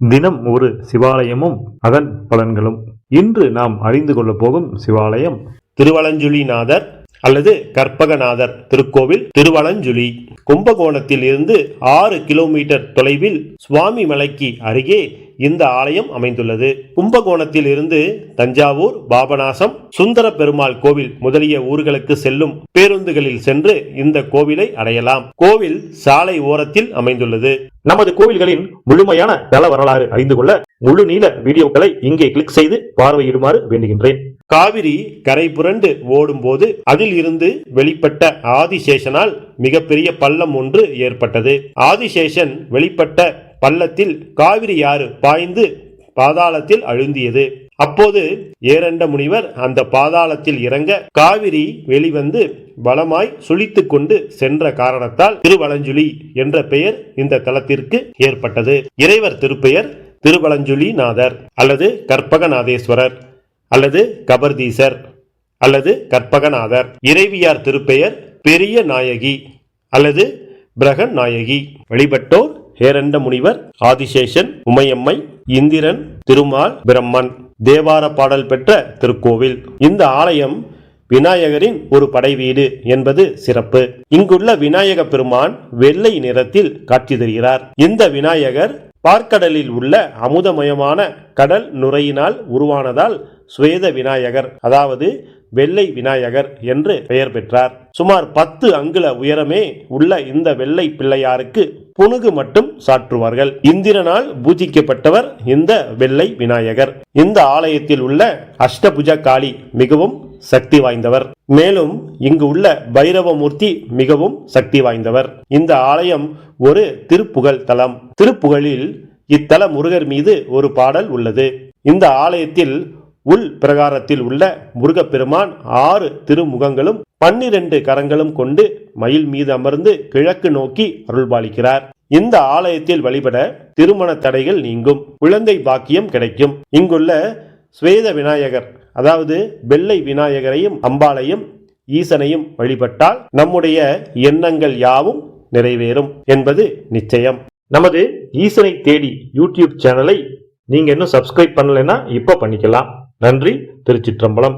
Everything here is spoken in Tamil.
தினம் ஒரு சிவாலயமும் அதன் பலன்களும். இன்று நாம் அறிந்து கொள்ள போகும் சிவாலயம் திருவலஞ்சுழிநாதர் அல்லது கற்பகநாதர் திருக்கோவில் திருவலஞ்சுழி. கும்பகோணத்தில் இருந்து 6 கிலோமீட்டர் தொலைவில் சுவாமி மலைக்கு அருகே இந்த ஆலயம் அமைந்துள்ளது. கும்பகோணத்தில் இருந்து தஞ்சாவூர், பாபநாசம், சுந்தர பெருமாள் கோவில் முதலிய ஊர்களுக்கு செல்லும் பேருந்துகளில் சென்று இந்த கோவிலை அடையலாம். கோவில் சாலை ஓரத்தில் அமைந்துள்ளது. நமது கோவில்களின் முழுமையான தல வரலாறு அறிந்து கொள்ள முழு நீள வீடியோக்களை இங்கே கிளிக் செய்து பார்வையிடுமாறு வேண்டுகின்றேன். காவிரி கரை புரண்டு ஓடும் போது அதில் இருந்து வெளிப்பட்ட ஆதிசேஷனால் மிகப்பெரிய பள்ளம் ஒன்று ஏற்பட்டது. ஆதிசேஷன் வெளிப்பட்ட பள்ளத்தில் காவிரி ஆறு பாய்ந்து பாதாளத்தில் அழுந்தியது. அப்போது ஏரண்ட முனிவர் அந்த பாதாளத்தில் இறங்க காவிரி வெளிவந்து பலமாய் சுழித்து கொண்டு சென்ற காரணத்தால் திருவலஞ்சுழி என்ற பெயர் இந்த தலத்திற்கு ஏற்பட்டது. இறைவர் திருப்பெயர் திருவலஞ்சுழிநாதர் அல்லது கற்பகநாதேஸ்வரர் அல்லது கபர்தீசர் அல்லது கற்பகநாதர். இறைவியார் திருப்பெயர் பெரிய நாயகி அல்லது பிரகன் நாயகி. வழிபட்டோர் ஏரண்ட முனிவர், ஆதிசேஷன், உமையம்மை, இந்திரன், திருமால், பிரம்மன். தேவார பாடல் பெற்ற திருக்கோவில். இந்த ஆலயம் விநாயகரின் ஒரு படை வீடு என்பது சிறப்பு. இங்குள்ள விநாயக பெருமான் வெள்ளை நிறத்தில் காட்சி தருகிறார். இந்த விநாயகர் பார்க்கடலில் உள்ள அமுதமயமான கடல் நுரையினால் உருவானதால் சுவேத விநாயகர் அதாவது வெள்ளை விநாயகர் என்று பெயர் பெற்றார். சுமார் 10 அங்குல உயரமே உள்ள இந்த வெள்ளை பிள்ளையாருக்கு புனுகு மட்டும் சாற்றுவார்கள். இந்திரனால் பூஜிக்கப்பட்டவர் இந்த வெள்ளை விநாயகர். இந்த ஆலயத்தில் உள்ள அஷ்டபுஜ காளி மிகவும் சக்தி வாய்ந்தவர். மேலும் இங்கு உள்ள பைரவமூர்த்தி மிகவும் சக்தி வாய்ந்தவர். இந்த ஆலயம் ஒரு திருப்புகழ் தலம். திருப்புகழில் இத்தல முருகர் மீது ஒரு பாடல் உள்ளது. இந்த ஆலயத்தில் உள் பிரகாரத்தில் உள்ள முருகப்பெருமான் 6 திருமுகங்களும் 12 கரங்களும் கொண்டு மயில் மீது அமர்ந்து கிழக்கு நோக்கி அருள்பாலிக்கிறார். இந்த ஆலயத்தில் வழிபட திருமண தடைகள் நீங்கும், குழந்தை பாக்கியம் கிடைக்கும். இங்குள்ள ஸ்வேத விநாயகர் அதாவது வெள்ளை விநாயகரையும் அம்பாளையும் ஈசனையும் வழிபட்டால் நம்முடைய எண்ணங்கள் யாவும் நிறைவேறும் என்பது நிச்சயம். நமது ஈசனை தேடி யூடியூப் சேனலை நீங்க இன்னும் சப்ஸ்கிரைப் பண்ணலைன்னா இப்ப பண்ணிக்கலாம். நன்றி. திருச்சிற்றம்பலம்.